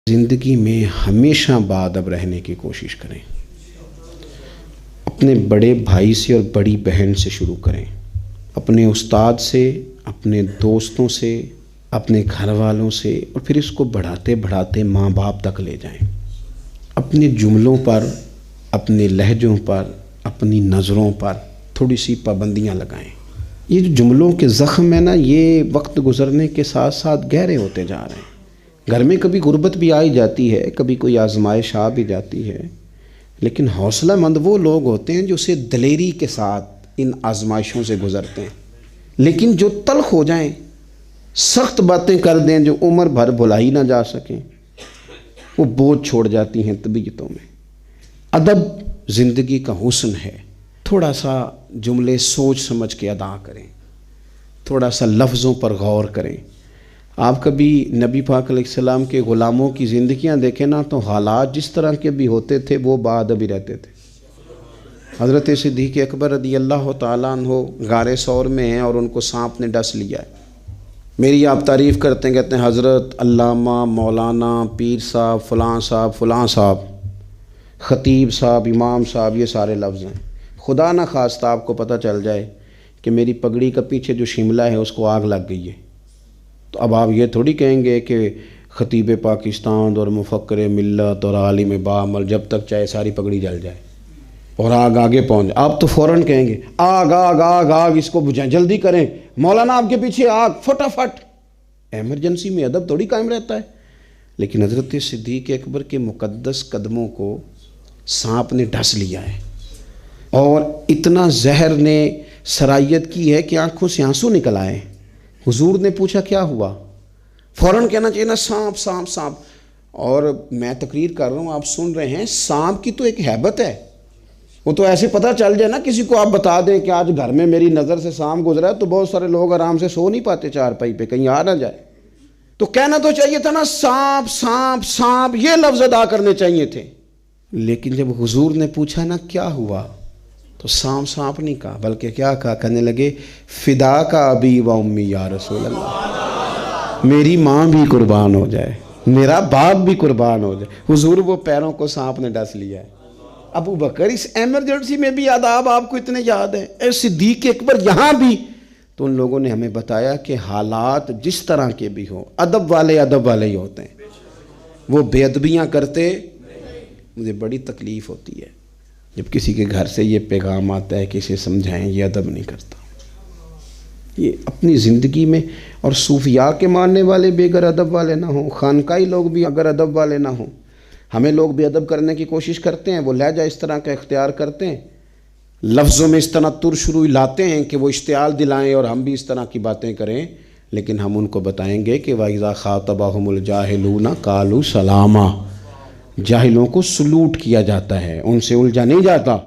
زندگی میں ہمیشہ باادب رہنے کی کوشش کریں۔ اپنے بڑے بھائی سے اور بڑی بہن سے شروع کریں، اپنے استاد سے، اپنے دوستوں سے، اپنے گھر والوں سے، اور پھر اس کو بڑھاتے بڑھاتے ماں باپ تک لے جائیں۔ اپنے جملوں پر، اپنے لہجوں پر، اپنی نظروں پر تھوڑی سی پابندیاں لگائیں۔ یہ جو جملوں کے زخم ہیں نا، یہ وقت گزرنے کے ساتھ ساتھ گہرے ہوتے جا رہے ہیں۔ گھر میں کبھی غربت بھی آئی جاتی ہے، کبھی کوئی آزمائش آ بھی جاتی ہے، لیکن حوصلہ مند وہ لوگ ہوتے ہیں جو اسے دلیری کے ساتھ ان آزمائشوں سے گزرتے ہیں۔ لیکن جو تلخ ہو جائیں، سخت باتیں کر دیں جو عمر بھر بھلائی نہ جا سکیں، وہ بوجھ چھوڑ جاتی ہیں طبیعتوں میں۔ ادب زندگی کا حسن ہے۔ تھوڑا سا جملے سوچ سمجھ کے ادا کریں، تھوڑا سا لفظوں پر غور کریں۔ آپ کبھی نبی پاک علیہ السلام کے غلاموں کی زندگیاں دیکھیں نا، تو حالات جس طرح کے بھی ہوتے تھے وہ باادبی رہتے تھے۔ حضرت صدیق اکبر رضی اللہ تعالیٰ عنہ غار ثور میں ہیں اور ان کو سانپ نے ڈس لیا ہے۔ میری آپ تعریف کرتے ہیں، کہتے ہیں حضرت علامہ، مولانا، پیر صاحب، فلاں صاحب، فلاں صاحب، خطیب صاحب، امام صاحب، یہ سارے لفظ ہیں۔ خدا نہ خواستہ آپ کو پتہ چل جائے کہ میری پگڑی کا پیچھے جو شملہ ہے اس کو آگ لگ گئی ہے، تو اب آپ یہ تھوڑی کہیں گے کہ خطیب پاکستان اور مفکر ملت اور عالم باعمل جب تک چاہے ساری پگڑی جل جائے اور آگ آگے پہنچ جائے، آپ تو فوراً کہیں گے آگ آگ آگ آگ، اس کو بجھائیں، جلدی کریں، مولانا آپ کے پیچھے آگ، فٹافٹ۔ ایمرجنسی میں ادب تھوڑی قائم رہتا ہے۔ لیکن حضرت صدیق اکبر کے مقدس قدموں کو سانپ نے ڈس لیا ہے، اور اتنا زہر نے سرایت کی ہے کہ آنکھوں سے آنسو نکل آئے۔ حضور نے پوچھا کیا ہوا؟ فوراً کہنا چاہیے نا سانپ سانپ سانپ۔ اور میں تقریر کر رہا ہوں، آپ سن رہے ہیں، سانپ کی تو ایک ہیبت ہے، وہ تو ایسے پتہ چل جائے نا، کسی کو آپ بتا دیں کہ آج گھر میں میری نظر سے سانپ گزرا ہے، تو بہت سارے لوگ آرام سے سو نہیں پاتے چارپائی پہ، کہیں آ نہ جائے۔ تو کہنا تو چاہیے تھا نا سانپ سانپ سانپ، یہ لفظ ادا کرنے چاہیے تھے۔ لیکن جب حضور نے پوچھا نا کیا ہوا، تو سانپ سانپ نہیں کہا، بلکہ کیا کہا؟ کہنے لگے فدا کا ابی و امی یا رسول اللہ، میری ماں بھی قربان ہو جائے، میرا باپ بھی قربان ہو جائے۔ حضور وہ پیروں کو سانپ نے ڈس لیا ہے۔ ابو بکر اس ایمرجنسی میں بھی آداب آپ کو اتنے یاد ہیں، اے صدیق اکبر یہاں بھی۔ تو ان لوگوں نے ہمیں بتایا کہ حالات جس طرح کے بھی ہوں، ادب والے ہی ہوتے ہیں۔ وہ بے ادبیاں کرتے، مجھے بڑی تکلیف ہوتی ہے جب کسی کے گھر سے یہ پیغام آتا ہے کہ اسے سمجھائیں یہ ادب نہیں کرتا۔ یہ اپنی زندگی میں، اور صوفیاء کے ماننے والے بھی اگر ادب والے نہ ہوں، خانقاہی لوگ بھی اگر ادب والے نہ ہوں، ہمیں لوگ بھی ادب کرنے کی کوشش کرتے ہیں، وہ لہجہ اس طرح کا اختیار کرتے ہیں، لفظوں میں اس طرح ترشروئی لاتے ہیں کہ وہ اشتعال دلائیں اور ہم بھی اس طرح کی باتیں کریں، لیکن ہم ان کو بتائیں گے کہ وَإِذَا خَاطَبَهُمُ الْجَاهِلُونَ قَالُوا سَلَامًا، جاہلوں کو سلوٹ کیا جاتا ہے، ان سے الجھا نہیں جاتا۔